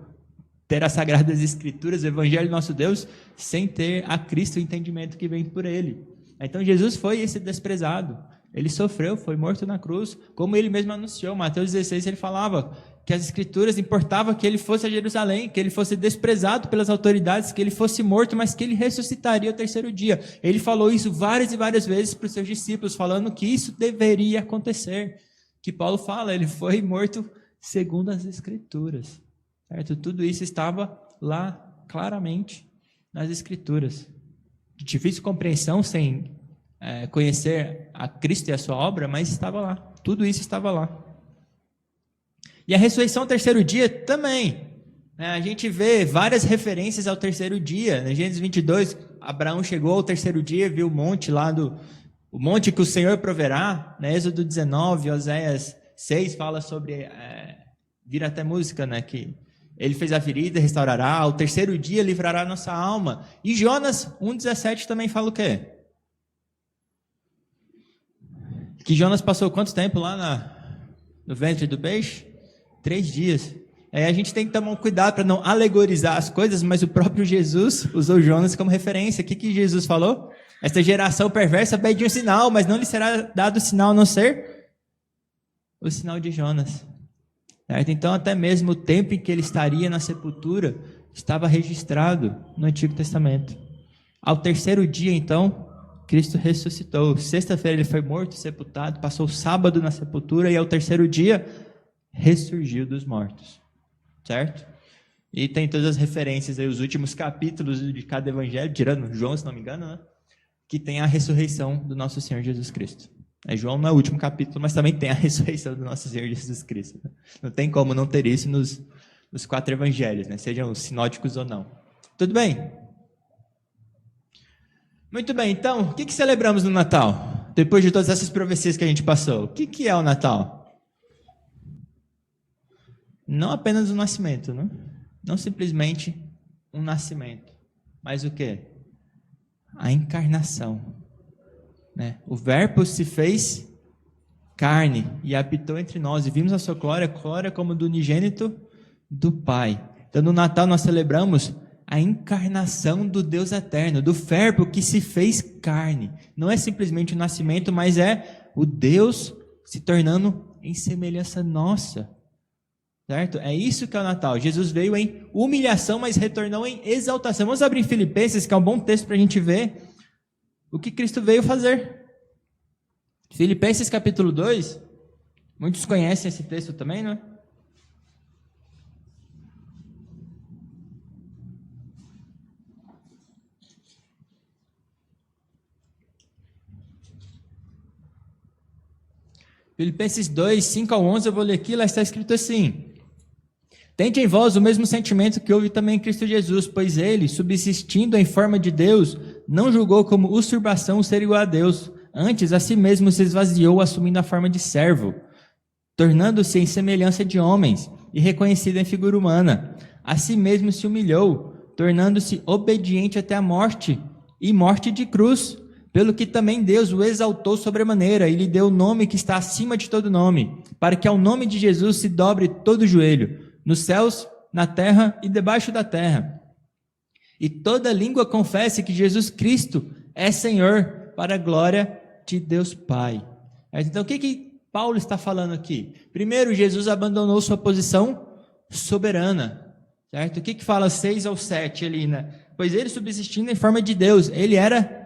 A: ter as Sagradas Escrituras, o Evangelho do nosso Deus, sem ter a Cristo, o entendimento que vem por ele. Então Jesus foi esse desprezado, ele sofreu, foi morto na cruz, como ele mesmo anunciou. Mateus 16 ele falava que as Escrituras importava que ele fosse a Jerusalém, que ele fosse desprezado pelas autoridades, que ele fosse morto, mas que ele ressuscitaria ao terceiro dia. Ele falou isso várias e várias vezes para os seus discípulos, falando que isso deveria acontecer. Que Paulo fala, ele foi morto segundo as Escrituras. Certo? Tudo isso estava lá claramente nas Escrituras. De difícil compreensão sem conhecer a Cristo e a sua obra, mas estava lá. Tudo isso estava lá. E a ressurreição ao terceiro dia também. A gente vê várias referências ao terceiro dia. Em Gênesis 22, Abraão chegou ao terceiro dia, viu o monte lá o monte que o Senhor proverá. Êxodo 19, Oséias 6 fala sobre, vira até música, que ele fez a ferida, restaurará, ao terceiro dia livrará a nossa alma. E Jonas 1,17 também fala o quê? Que Jonas passou quanto tempo lá no ventre do peixe? 3 dias. Aí a gente tem que tomar um cuidado para não alegorizar as coisas, mas o próprio Jesus usou Jonas como referência. O que Jesus falou? Esta geração perversa pede um sinal, mas não lhe será dado sinal a não ser o sinal de Jonas. Certo? Então até mesmo o tempo em que ele estaria na sepultura estava registrado no Antigo Testamento. Ao terceiro dia, então, Cristo ressuscitou. Sexta-feira ele foi morto, sepultado, passou o sábado na sepultura e ao terceiro dia ressurgiu dos mortos, certo? E tem todas as referências aí, os últimos capítulos de cada evangelho, tirando João, se não me engano, que tem a ressurreição do nosso Senhor Jesus Cristo. João não é o último capítulo, mas também tem a ressurreição do nosso Senhor Jesus Cristo. Não tem como não ter isso nos 4 evangelhos, sejam sinóticos ou não. Tudo bem? Muito bem, então, o que celebramos no Natal? Depois de todas essas profecias que a gente passou, o que é o Natal? Não apenas o nascimento, não simplesmente um nascimento, mas o quê? A encarnação. O Verbo se fez carne e habitou entre nós, e vimos a sua glória como do unigênito do Pai. Então no Natal nós celebramos a encarnação do Deus eterno, do Verbo que se fez carne. Não é simplesmente o nascimento, mas é o Deus se tornando em semelhança nossa. Certo? É isso que é o Natal. Jesus veio em humilhação, mas retornou em exaltação. Vamos abrir em Filipenses, que é um bom texto para a gente ver o que Cristo veio fazer. Filipenses capítulo 2. Muitos conhecem esse texto também, né? Filipenses 2, 5 ao 11, eu vou ler aqui, lá está escrito assim: tende em vós o mesmo sentimento que houve também em Cristo Jesus, pois ele, subsistindo em forma de Deus, não julgou como usurpação ser igual a Deus, antes a si mesmo se esvaziou, assumindo a forma de servo, tornando-se em semelhança de homens, e reconhecido em figura humana. A si mesmo se humilhou, tornando-se obediente até a morte, e morte de cruz, pelo que também Deus o exaltou sobremaneira, e lhe deu o nome que está acima de todo nome, para que ao nome de Jesus se dobre todo o joelho, nos céus, na terra e debaixo da terra. E toda língua confesse que Jesus Cristo é Senhor, para a glória de Deus Pai. Então, o que Paulo está falando aqui? Primeiro, Jesus abandonou sua posição soberana, certo? O que fala 6 ao 7 ali, né? Pois ele, subsistindo em forma de Deus, ele era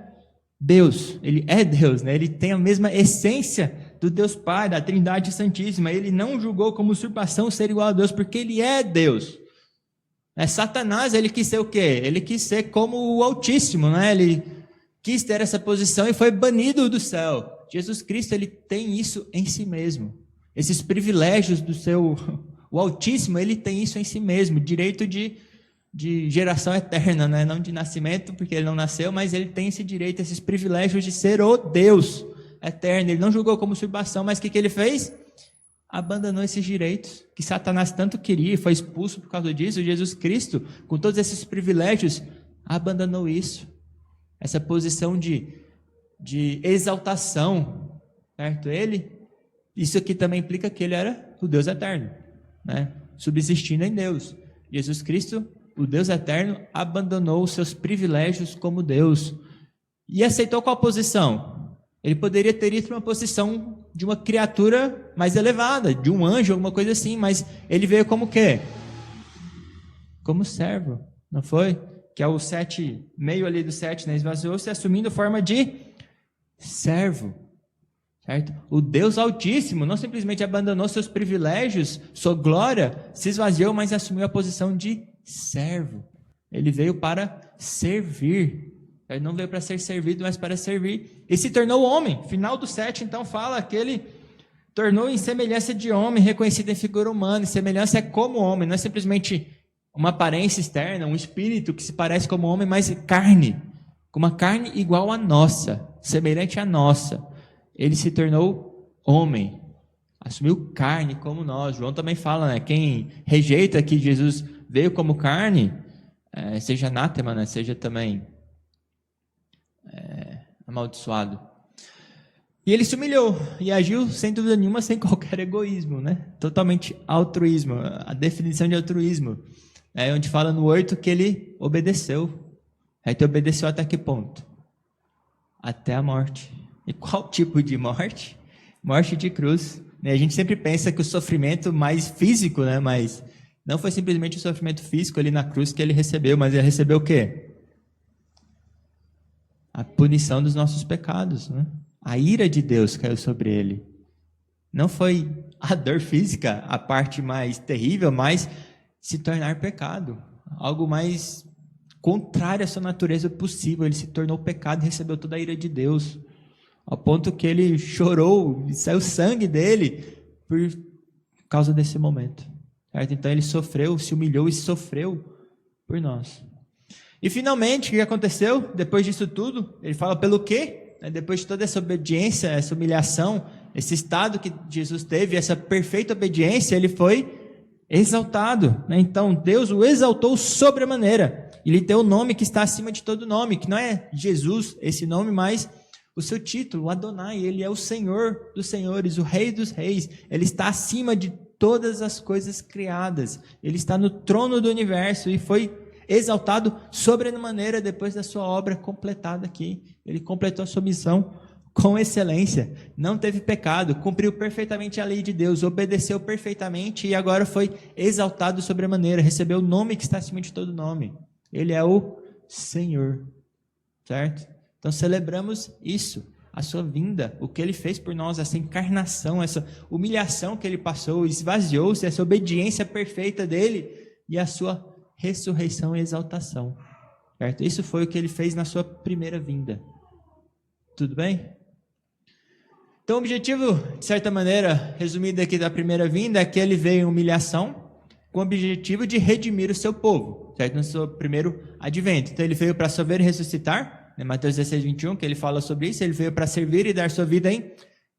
A: Deus, ele é Deus, né? Ele tem a mesma essência do Deus Pai, da Trindade Santíssima. Ele não julgou como usurpação ser igual a Deus, porque ele é Deus. Satanás, ele quis ser o quê? Ele quis ser como o Altíssimo, né? Ele quis ter essa posição e foi banido do céu. Jesus Cristo, ele tem isso em si mesmo. Esses privilégios do o Altíssimo, ele tem isso em si mesmo. Direito de geração eterna, né? Não de nascimento, porque ele não nasceu, mas ele tem esse direito, esses privilégios de ser o Deus eterno. Ele não julgou como usurpação, mas o que ele fez? Abandonou esses direitos que Satanás tanto queria e foi expulso por causa disso. Jesus Cristo, com todos esses privilégios, abandonou isso. Essa posição de exaltação, certo? Isso aqui também implica que ele era o Deus eterno, né? Subsistindo em Deus. Jesus Cristo, o Deus eterno, abandonou os seus privilégios como Deus e aceitou qual posição? Ele poderia ter ido para uma posição de uma criatura mais elevada, de um anjo, alguma coisa assim, mas ele veio como o quê? Como servo, não foi? Que é o 7, meio ali do 7, né? Esvaziou-se assumindo forma de servo, certo? O Deus Altíssimo não simplesmente abandonou seus privilégios, sua glória, se esvaziou, mas assumiu a posição de servo. Ele veio para servir. Ele não veio para ser servido, mas para servir. E se tornou homem. Final do 7, então, fala que ele tornou em semelhança de homem, reconhecido em figura humana. E semelhança é como homem, não é simplesmente uma aparência externa, um espírito que se parece como homem, mas carne. Com uma carne igual à nossa, semelhante à nossa. Ele se tornou homem. Assumiu carne como nós. João também fala, né? Quem rejeita que Jesus veio como carne, seja anátema, né? Seja também amaldiçoado. E ele se humilhou e agiu sem dúvida nenhuma, sem qualquer egoísmo, né? Totalmente altruísmo. A definição de altruísmo é onde fala no 8 que ele obedeceu. Aí ele obedeceu até que ponto? Até a morte. E qual tipo de morte? Morte de cruz. A gente sempre pensa que o sofrimento mais físico, né? Mas não foi simplesmente o sofrimento físico ali na cruz que ele recebeu, mas ele recebeu o quê? A punição dos nossos pecados, né? A ira de Deus caiu sobre ele. Não foi a dor física a parte mais terrível, mas se tornar pecado. Algo mais contrário à sua natureza possível. Ele se tornou pecado e recebeu toda a ira de Deus. Ao ponto que ele chorou e saiu sangue dele por causa desse momento. Certo? Então ele sofreu, se humilhou e sofreu por nós. E finalmente, o que aconteceu? Depois disso tudo, ele fala pelo quê? Depois de toda essa obediência, essa humilhação, esse estado que Jesus teve, essa perfeita obediência, ele foi exaltado. Então Deus o exaltou sobremaneira. E lhe deu o nome que está acima de todo nome, que não é Jesus, esse nome, mas o seu título, o Adonai. Ele é o Senhor dos senhores, o Rei dos reis. Ele está acima de todas as coisas criadas. Ele está no trono do universo e foi exaltado sobremaneira depois da sua obra completada aqui. Ele completou a sua missão com excelência, não teve pecado, cumpriu perfeitamente a lei de Deus, obedeceu perfeitamente e agora foi exaltado sobremaneira, recebeu o nome que está acima de todo nome. Ele é o Senhor, certo? Então celebramos isso, a sua vinda, o que ele fez por nós, essa encarnação, essa humilhação que ele passou, esvaziou-se, essa obediência perfeita dele e a sua ressurreição e exaltação, certo? Isso foi o que ele fez na sua primeira vinda. Tudo bem? Então o objetivo, de certa maneira, resumido aqui da primeira vinda, é que ele veio em humilhação com o objetivo de redimir o seu povo, certo? No seu primeiro advento. Então ele veio para sofrer e ressuscitar, né? Mateus 16, 21, que ele fala sobre isso. Ele veio para servir e dar sua vida em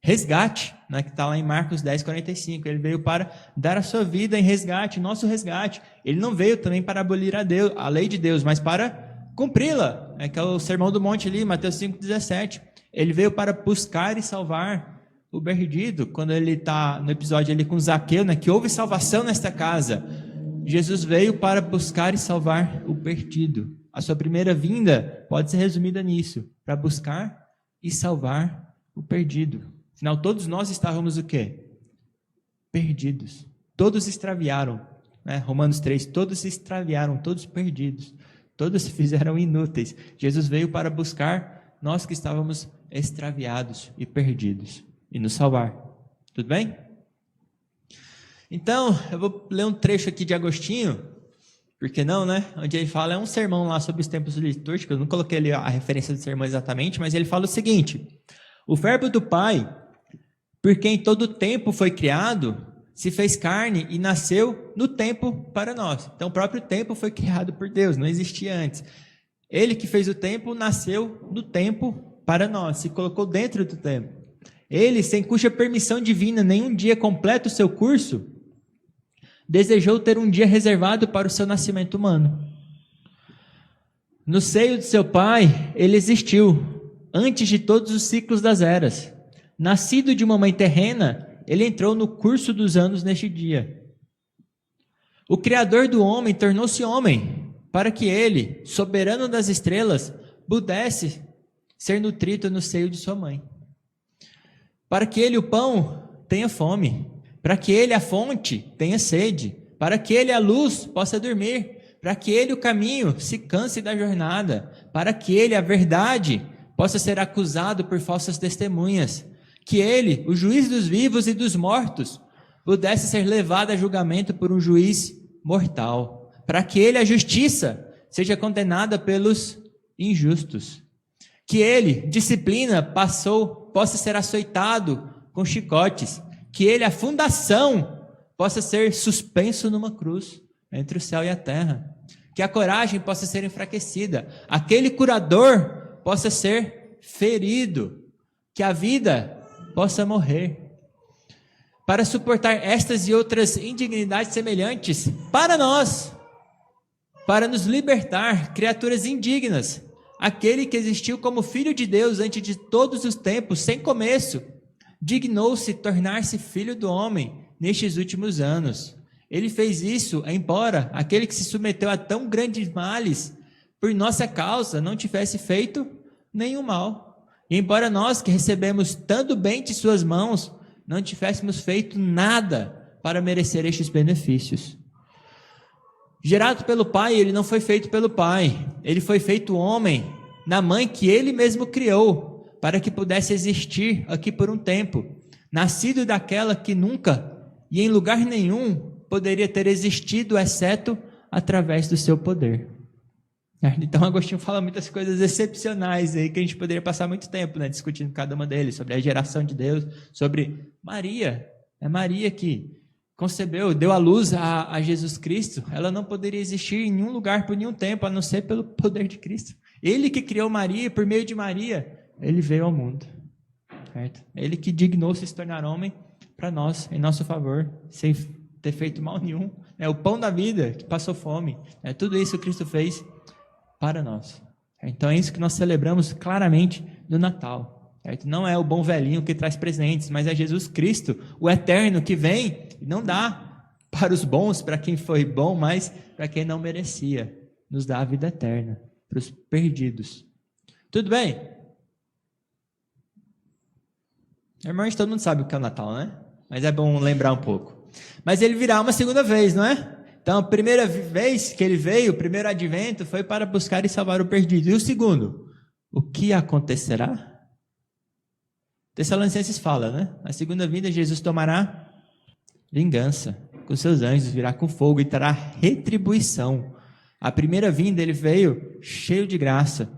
A: resgate, né? Que está lá em Marcos 10, 45. Ele veio para dar a sua vida em resgate, nosso resgate. Ele não veio também para abolir a lei de Deus, mas para cumpri-la, né? Que é o Sermão do Monte ali, Mateus 5, 17. Ele veio para buscar e salvar o perdido. Quando ele está no episódio ali com Zaqueu, né, que houve salvação nesta casa, Jesus veio para buscar e salvar o perdido. A sua primeira vinda pode ser resumida nisso, para buscar e salvar o perdido. Afinal, todos nós estávamos o quê? Perdidos. Todos se extraviaram. Né? Romanos 3, todos se extraviaram, todos perdidos. Todos se fizeram inúteis. Jesus veio para buscar nós que estávamos extraviados e perdidos e nos salvar. Tudo bem? Então, eu vou ler um trecho aqui de Agostinho, por que não, né? Onde ele fala, é um sermão lá sobre os tempos litúrgicos, eu não coloquei ali a referência do sermão exatamente, mas ele fala o seguinte: o verbo do Pai, por quem todo o tempo foi criado, se fez carne e nasceu no tempo para nós. Então, o próprio tempo foi criado por Deus, não existia antes. Ele que fez o tempo, nasceu no tempo para nós, se colocou dentro do tempo. Ele, sem cuja permissão divina nenhum dia completa o seu curso, desejou ter um dia reservado para o seu nascimento humano. No seio de seu Pai, ele existiu, antes de todos os ciclos das eras. Nascido de uma mãe terrena, ele entrou no curso dos anos neste dia. O Criador do homem tornou-se homem, para que ele, soberano das estrelas, pudesse ser nutrido no seio de sua mãe. Para que ele, o pão, tenha fome. Para que ele, a fonte, tenha sede. Para que ele, a luz, possa dormir. Para que ele, o caminho, se canse da jornada. Para que ele, a verdade, possa ser acusado por falsas testemunhas. Que ele, o juiz dos vivos e dos mortos, pudesse ser levado a julgamento por um juiz mortal. Para que ele, a justiça, seja condenada pelos injustos. Que ele, disciplina, possa ser açoitado com chicotes. Que ele, a fundação, possa ser suspenso numa cruz entre o céu e a terra. Que a coragem possa ser enfraquecida. Aquele curador possa ser ferido. Que a vida possa morrer. Para suportar estas e outras indignidades semelhantes, para nós, para nos libertar, criaturas indignas, aquele que existiu como Filho de Deus antes de todos os tempos, sem começo, dignou-se tornar-se Filho do homem nestes últimos anos. Ele fez isso, embora aquele que se submeteu a tão grandes males, por nossa causa, não tivesse feito nenhum mal. E embora nós que recebemos tanto bem de suas mãos, não tivéssemos feito nada para merecer estes benefícios. Gerado pelo Pai, ele não foi feito pelo Pai. Ele foi feito homem na mãe que ele mesmo criou, para que pudesse existir aqui por um tempo. Nascido daquela que nunca e em lugar nenhum poderia ter existido, exceto através do seu poder. Então Agostinho fala muitas coisas excepcionais aí que a gente poderia passar muito tempo, né, discutindo cada uma deles, sobre a geração de Deus, sobre Maria. É Maria que concebeu, deu à luz a Jesus Cristo. Ela não poderia existir em nenhum lugar por nenhum tempo, a não ser pelo poder de Cristo. Ele que criou Maria, por meio de Maria, ele veio ao mundo. Certo? Ele que dignou-se se tornar homem para nós, em nosso favor, sem ter feito mal nenhum. É o pão da vida, que passou fome. É tudo isso que Cristo fez para nós. Então é isso que nós celebramos claramente no Natal. Certo? Não é o bom velhinho que traz presentes, mas é Jesus Cristo, o eterno, que vem e não dá para os bons, para quem foi bom, mas para quem não merecia. Nos dá a vida eterna, para os perdidos. Tudo bem? Irmãos, todo mundo sabe o que é o Natal, né? Mas é bom lembrar um pouco. Mas ele virá uma segunda vez, não é? Então, a primeira vez que ele veio, o primeiro advento, foi para buscar e salvar o perdido. E o segundo? O que acontecerá? Tessalonicenses fala, né? Na segunda vinda, Jesus tomará vingança com seus anjos, virá com fogo e terá retribuição. A primeira vinda, ele veio cheio de graça,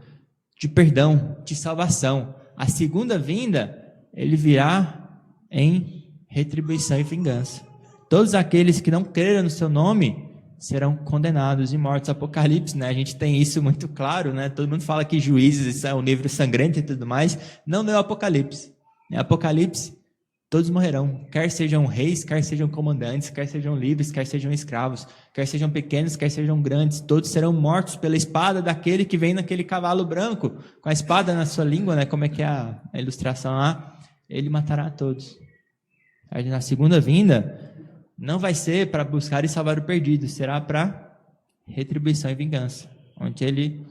A: de perdão, de salvação. A segunda vinda, ele virá em retribuição e vingança. Todos aqueles que não creram no seu nome serão condenados e mortos. Apocalipse, né? A gente tem isso muito claro, né? Todo mundo fala que Juízes, isso é um livro sangrento e tudo mais. Não leu Apocalipse. Em Apocalipse, todos morrerão. Quer sejam reis, quer sejam comandantes, quer sejam livres, quer sejam escravos, quer sejam pequenos, quer sejam grandes. Todos serão mortos pela espada daquele que vem naquele cavalo branco, com a espada na sua língua, né? Como é que é a ilustração lá? Ele matará a todos. Aí, na segunda vinda, não vai ser para buscar e salvar o perdido, será para retribuição e vingança, onde ele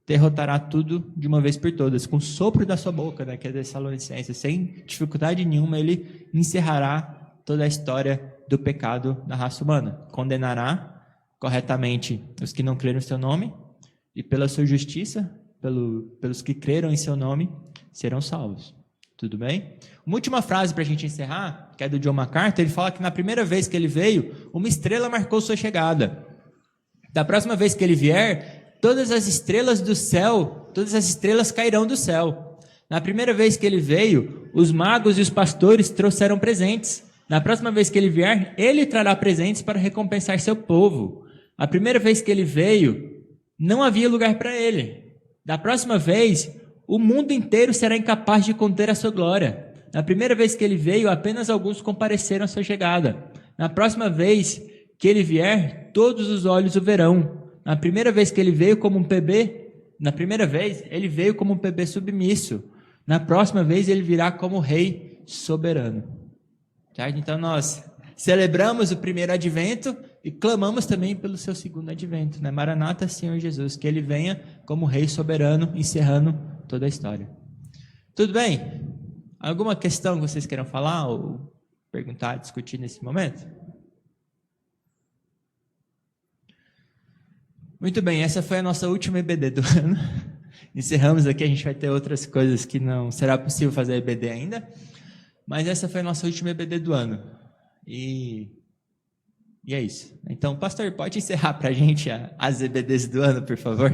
A: derrotará tudo de uma vez por todas, com o sopro da sua boca, né, que é Tessalonicenses, sem dificuldade nenhuma, ele encerrará toda a história do pecado da raça humana, condenará corretamente os que não creram em seu nome, e pela sua justiça, pelos que creram em seu nome, serão salvos. Tudo bem? Uma última frase para a gente encerrar, que é do John MacArthur, ele fala que na primeira vez que ele veio, uma estrela marcou sua chegada. Da próxima vez que ele vier, todas as estrelas do céu, todas as estrelas cairão do céu. Na primeira vez que ele veio, os magos e os pastores trouxeram presentes. Na próxima vez que ele vier, ele trará presentes para recompensar seu povo. A primeira vez que ele veio, não havia lugar para ele. Da próxima vez, o mundo inteiro será incapaz de conter a sua glória. Na primeira vez que ele veio, apenas alguns compareceram à sua chegada. Na próxima vez que ele vier, todos os olhos o verão. Na primeira vez que ele veio como um ele veio como um bebê submisso. Na próxima vez ele virá como rei soberano. Certo? Então nós celebramos o primeiro advento e clamamos também pelo seu segundo advento, né? Maranata, Senhor Jesus, que ele venha como rei soberano, encerrando toda a história. Tudo bem? Alguma questão que vocês queiram falar ou perguntar, discutir nesse momento? Muito bem, essa foi a nossa última EBD do ano. Encerramos aqui, a gente vai ter outras coisas que não será possível fazer EBD ainda, mas essa foi a nossa última EBD do ano. E é isso. Então, pastor, pode encerrar para a gente as EBDs do ano, por favor?